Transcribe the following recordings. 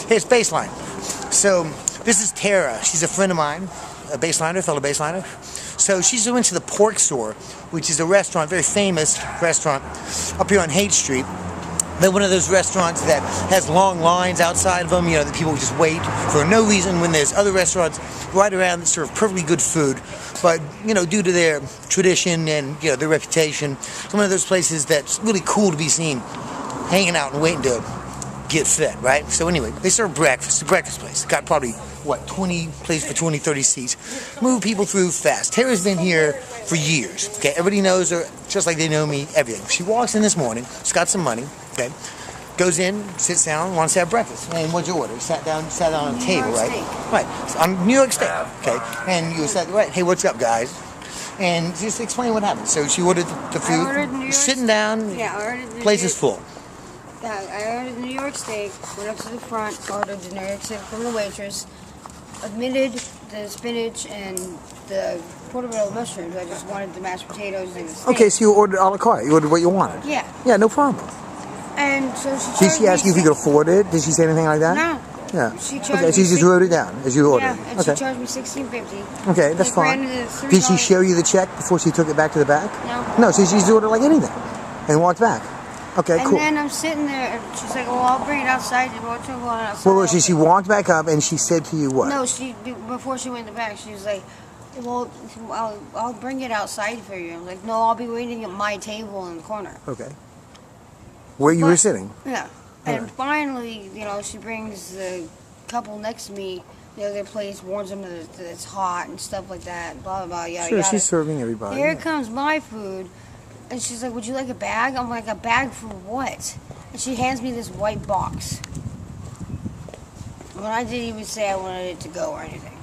Here's baseline. So this is Tara. She's a friend of mine, a fellow baseliner. So she's went to the Pork Store, which is a restaurant, very famous restaurant up here on Haight Street. They're one of those restaurants that has long lines outside of them, that people just wait for no reason, when there's other restaurants right around that serve perfectly good food. But, due to their tradition and, their reputation, it's one of those places that's really cool to be seen hanging out and waiting to get fed, right? So anyway, they serve breakfast. It's a breakfast place. Got probably, 20 place for 20, 30 seats. Move people through fast. Tara's been here for years, okay? Everybody knows her, just like they know me, everything. She walks in this morning, she's got some money, okay? Goes in, sits down, wants to have breakfast. And what'd you order? Sat down on a table, right? Right. So on New York steak, okay? And you said, right, hey, what's up, guys? And just explain what happened. So she ordered the food. I ordered New York sitting down, yeah, I ordered the place is full. I ordered the New York steak, went up to the front, ordered the New York steak from the waitress, omitted the spinach and the portobello mushrooms. I just wanted the mashed potatoes and the steak. Okay, so you ordered a la carte. You ordered what you wanted. Yeah. Yeah, no problem. And so she Did she ask you if you could afford it? Did she say anything like that? No. Yeah. She charged okay, she just wrote it down as you ordered. Yeah, and okay. she charged me $16.50. Okay, that's fine. Did she show you the check before she took it back to the back? No. No, so she just ordered like anything and walked back. Okay, cool. And then I'm sitting there, and she's like, well, I'll bring it outside. Well, she walked back up, and she said to you what? No, before she went in the back, she was like, well, I'll bring it outside for you. I'm like, no, I'll be waiting at my table in the corner. Okay. Where you were sitting? Yeah. And finally, she brings the couple next to me, the other place, warns them that it's hot and stuff like that, blah, blah, blah, yada, Sure, yada. she's serving everybody. Here comes my food. And she's like, would you like a bag? I'm like, a bag for what? And she hands me this white box. When I didn't even say I wanted it to go or anything.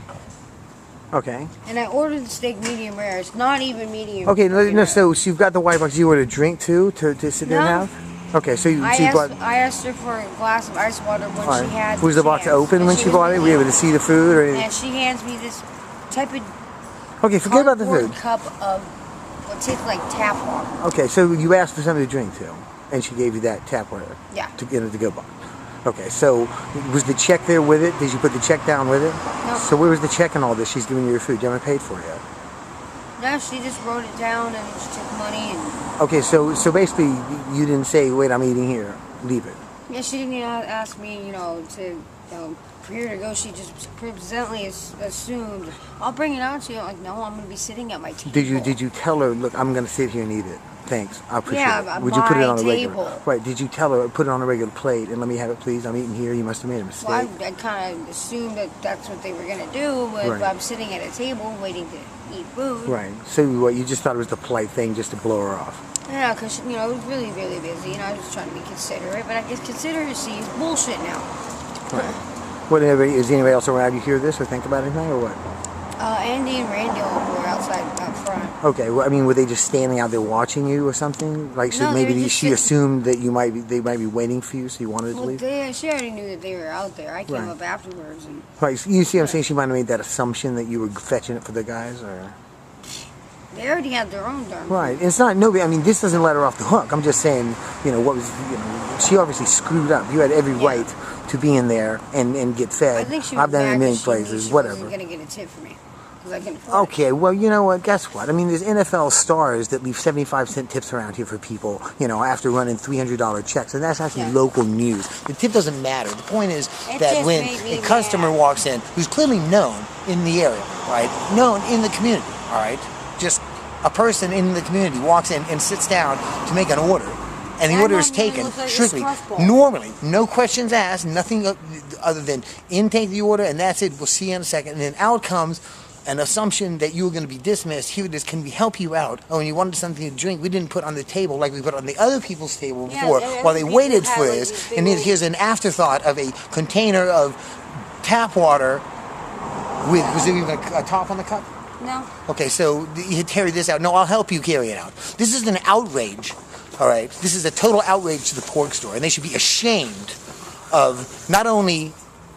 Okay. And I ordered the steak medium rare. It's not even medium. Okay, no, so you've got the white box. You ordered a drink too to sit there and have? Okay, so I asked her for a glass of ice water when she had Was the box open when she bought it? Were you able to see the food? Or anything? And she hands me this type of okay, forget about the food. Cup of what tastes like tap water. Okay, so you asked for something to drink too, and she gave you that tap water. Yeah. To get it to go box. Okay, so was the check there with it? Did you put the check down with it? No. So where was the check and all this? She's giving you your food. You haven't paid for it yet. No, she just wrote it down and she took money and. Okay, so basically you didn't say, wait, I'm eating here. Leave it. Yeah, she didn't even ask me, for her to go. She just presently assumed, I'll bring it out to you. I'm like, no, I'm going to be sitting at my table. Did you tell her, look, I'm going to sit here and eat it? Thanks, I appreciate it. Would you put it on a regular? Right, did you tell her, put it on a regular plate and let me have it, please? I'm eating here. You must have made a mistake. Well, I kind of assumed that that's what they were going to do, but if I'm sitting at a table waiting to eat food. Right, so what, you just thought it was the polite thing just to blow her off? Yeah, because, it was really, really busy. I was just trying to be considerate, but I guess consideracy is bullshit now. Right. Is anybody else around you hear this or think about anything or what? Andy and Randy were outside out front. Okay, well, I mean, were they just standing out there watching you or something? Like, so no, maybe she assumed that they might be waiting for you, so you wanted to leave? She already knew that they were out there. I came up afterwards. And, right, so you see what I'm saying? She might have made that assumption that you were fetching it for the guys, or... They already had their own darn. Right, it's not, nobody, I mean, this doesn't let her off the hook. I'm just saying, what was, she obviously screwed up. You had every right to be in there and get fed. I think she was I've done it in many places, whatever. She wasn't going to get a tip from me. Okay, well, you know what? Guess what? I mean, there's NFL stars that leave 75-cent tips around here for people, after running $300 checks, and that's actually local news. The tip doesn't matter. The point is that when a customer walks in who's clearly known in the area, right, known in the community, all right, just a person in the community walks in and sits down to make an order, and the order is taken strictly, normally, no questions asked, nothing other than intake the order, and that's it. We'll see you in a second. And then out comes an assumption that you were going to be dismissed. Here it is. Can we help you out? Oh, and you wanted something to drink. We didn't put on the table like we put on the other people's table before while they waited for this. And here's an afterthought of a container of tap water with, was there even a top on the cup? No. Okay, so you carry this out. No, I'll help you carry it out. This is an outrage, all right? This is a total outrage to the pork store, and they should be ashamed of not only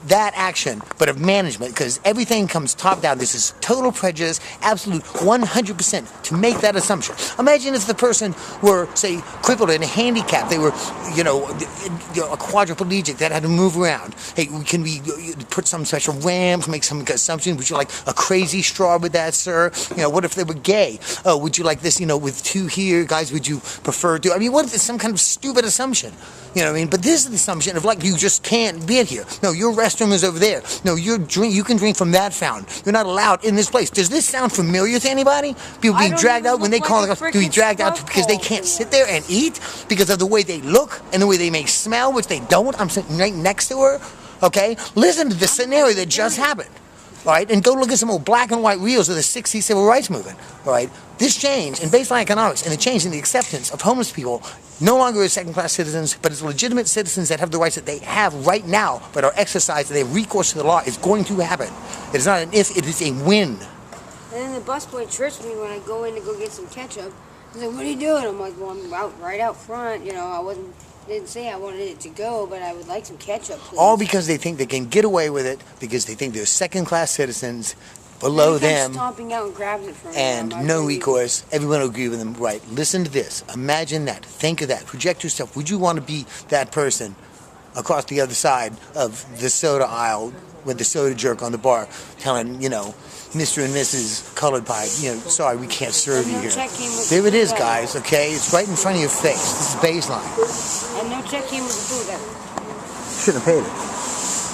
that action, but of management, because everything comes top down. This is total prejudice, absolute 100% to make that assumption. Imagine if the person were, say, crippled and handicapped. They were, a quadriplegic that had to move around. Hey, can we put some special ramps, make some assumption? Would you like a crazy straw with that, sir? What if they were gay? Oh, would you like this, with two here? Guys, would you prefer to? I mean, what if it's some kind of stupid assumption? But this is the assumption of, like, you just can't be here. No, your restroom is over there. No, you can drink from that fountain. You're not allowed in this place. Does this sound familiar to anybody? People being dragged out when they call it, to be dragged out because they can't sit there and eat because of the way they look and the way they may smell, which they don't. I'm sitting right next to her. Okay? Listen to the scenario that just happened. All right? And go look at some old black and white reels of the 60s civil rights movement. All right? This change in baseline economics and the change in the acceptance of homeless people no longer as second-class citizens, but as legitimate citizens that have the rights that they have right now, but are exercised, and they have recourse to the law, is going to happen. It is not an if, it is a when. And then the busboy trips me when I go in to go get some ketchup. He's like, what are you doing? I'm like, well, I'm right out front. I didn't say I wanted it to go, but I would like some ketchup, please. All because they think they can get away with it, because they think they're second-class citizens below them, stomping out and grabs it from and no recourse. Everyone will agree with them. Right? Listen to this. Imagine that. Think of that. Project yourself. Would you want to be that person across the other side of the soda aisle with the soda jerk on the bar, telling Mr. and Mrs. Colored Pie, sorry, we can't serve you here. There it is, guys. Okay, it's right in front of your face. This is baseline. And no check came with the food. Shouldn't have paid it.